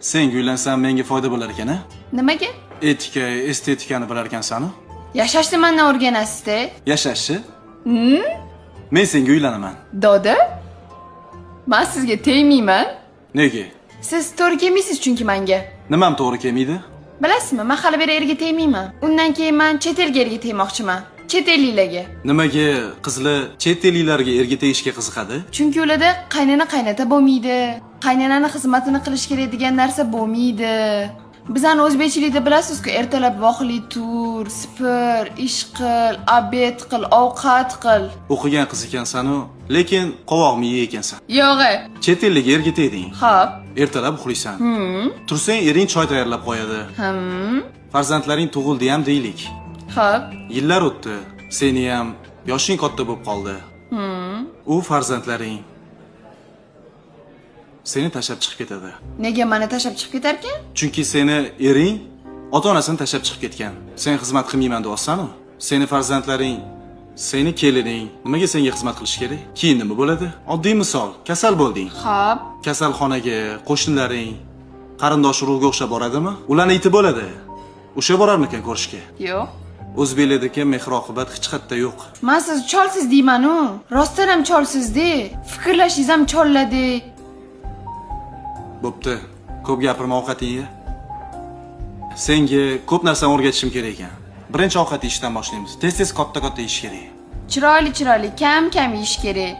Senga uylansam menga foyda bo'lar ekan-a? Nimaga? Etika, estetikani bilar ekansan-a? Yashashni mendan o'rganasiz-da. Yashashni? Men senga uylanaman. Doda? Men sizga tegmayman. Nega? Siz to'g'ri kelmaysiz chunki menga. Nimam to'g'ri kelmaydi? Bilasizmi, men hali beri erga tegmayman. Undan keyin men chet elga erga tegmoqchiman. Chet elliklarga. Nimaga qizlar chet elliklarga erga tegishga qiziqadi? Chunki ularda qaynona qaynota bo'lmaydi. Qaynonani xizmatini qilish kerak degan narsa bo'lmaydi. Bizani o'zbekchilikda bilasizku, ertalab voqli tur, spir, ish qil, obed qil, ovqat qil. O'qigan qiz ekansan-u, lekin qovoq miya ekansan. Yo'g'i. Chet ellikga erga tegding. Xo'p. Ertalab uxlaysan. Tursang ering choy tayyorlab qo'yadi. Farzandlaring tug'ildi ham deylik. Xo'p. Yillar o'tdi. Seni ham yoshing katta bo'lib qoldi. U farzandlaring seni tashlab chiqib ketadi. Nega meni tashlab chiqib ketar ekan? Chunki seni ering ota-onasini tashlab chiqib ketgan. Sen xizmat qilmayman deyapsan-ku. Seni farzandlaring, seni kelining nimaga senga xizmat qilish kerak? Keyin nima bo'ladi? Oddiy misol, kasal bo'lding. Xo'p. Kasalxonaga qo'shnilaring, qarindosh urug'ga o'xshab boradimi? Ularni iti bo'ladi. O'sha borarmikan ko'rishga? Yo'q. O'zbeklardagi mehr-oqibat hech qayerda yo'q. Men siz cholsiz deyman-u. Rostdan ham cholsiz-da. Fikrlashingiz ham cholladi. Bo'pti. Ko'p gapirma, ovqating ye. Senga ko'p narsani o'rgatishim kerak ekan. Birinchi ovqat yeyishdan boshlaymiz. Tez-tez katta-katta yeyish kerak. Chiroyli, kam-kam yeyish kerak.